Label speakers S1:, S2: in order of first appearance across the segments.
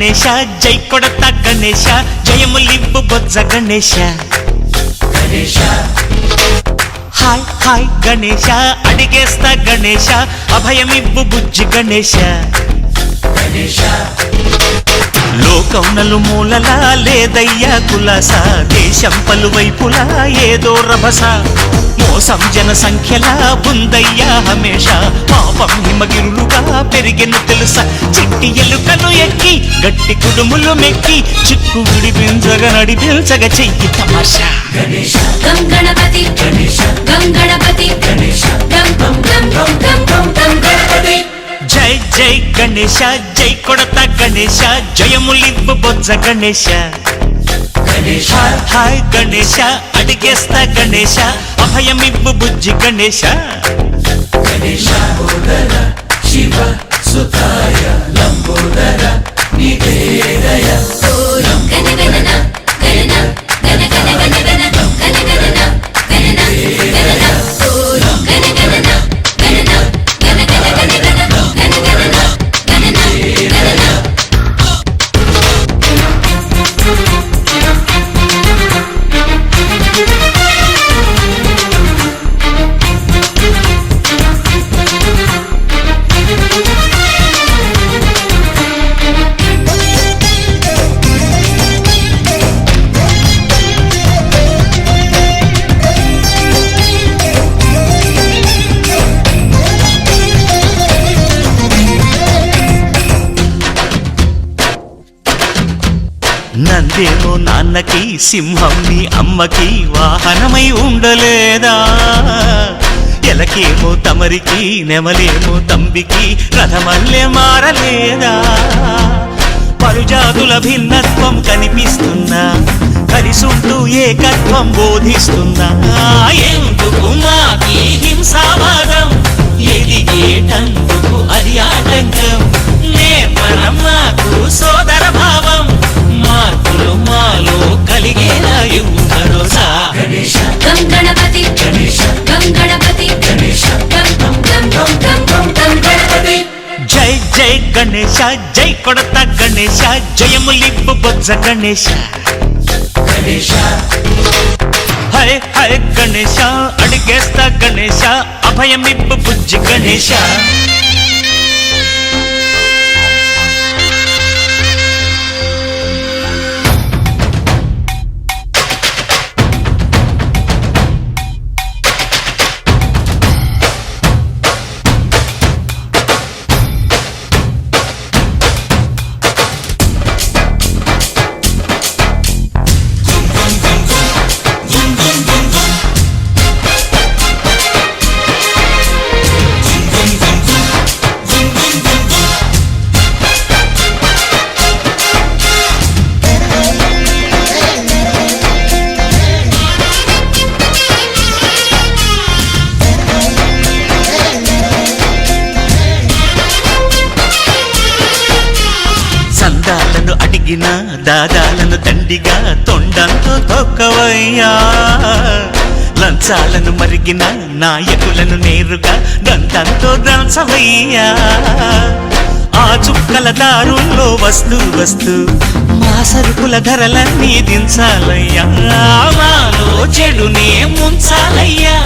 S1: గణేశ జై కొడత గణేశ జయములివ్వు బొజ్జ Ganesha hi hi Ganesha అడిగేస్తా Ganesha అభయమివ్వు బుజ్జి గణేశ లోకం నలుమూలలా లేదయ్యా కులాస దేశం పలువైపులా ఏదో రభస మోసం జన సంఖ్యలా ఉందయ్యా హమేష పాపం హిమగిరులుగా పెరిగెను తెలుసా చిట్టి ఎలుకను ఎక్కి గట్టి కుడుములు మెక్కి చిక్కు విడిపించగా నడిపించగా చెయ్యి తమాషా
S2: గం గణపతి గం గణపతి గం గం గం గం గం గం గం గణపతి
S1: జై జై గణేశ జై కొడత గణేశ జయములివ్వు బొజ్జ గణేశ హాయ్ గణేశ అడిగేస్తా గణేశ అభయమివ్వు బుజ్జి గణేశ
S3: శివ సుతాయ లంబోదర నివేదయ
S2: గణగణన గణన గణ గణ గణ గణ గణగణన గణన గణన గణగణన గణన గణ గణ గణ గణ గణగణన గణన గణన
S1: నందేమో నాన్నకి సింహం నీ అమ్మకి వాహనమై ఉండలేదా ఎలకేమో తమరికి నెమలేమో తంబికి రథమల్లే మారలేదా పలుజాతుల భిన్నత్వం కనిపిస్తున్నా కలిసుంటూ ఏకత్వం బోధిస్తున్నా ఎందుకు మాకి హింసావాదం ఎదిగేటందుకు అది ఆటంకం నేర్పరం మాకు సోదర భావం మార్పులు మాలో కలిగేలా ఇవ్వు భరోసా
S2: గం గణపతి గం గణపతి గం గం గం గం గం గం గం గణపతి
S1: జై జై గణేశ జై కొడత గణేశ జయములివ్వు బొజ్జ గణేశ హరే హరే గణేశ అడిగేస్తా గణేశ అభయమివ్వు బుజ్జి గణేశ సందాలను అడిగిన దాదాలను దండిగా తొండంతో తొక్కవయ్యా లంచాలను మరిగిన నాయకులను నేరుగా దంతంతో దంచవయ్యా ఆ చుక్కల దారుల్లో వస్తూ వస్తూ మా సరుకుల ధరలన్నీ దించాలయ్యా మాలో చెడునే ముంచాలయ్యా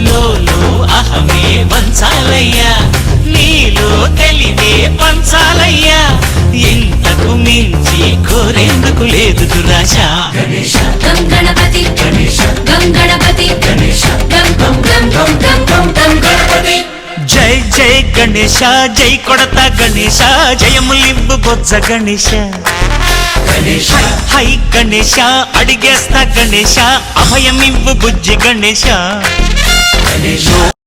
S1: లోలో అహమే వంచాలయ్యా నీలో తెలివే పంచాలయ్యా ఇంతకు మించి కోరేందుకు లేదు దురాశ
S2: గం గణపతి గం గణపతి గం గం గం గం గం గం గం గణపతి
S1: జై జై గణేశ జై కొడత గణేశ జయములివ్వు బొజ్జ గణేశ హై గణేశ అడిగేస్తా గణేశ అభయమివ్వు బుజ్జి గణేశ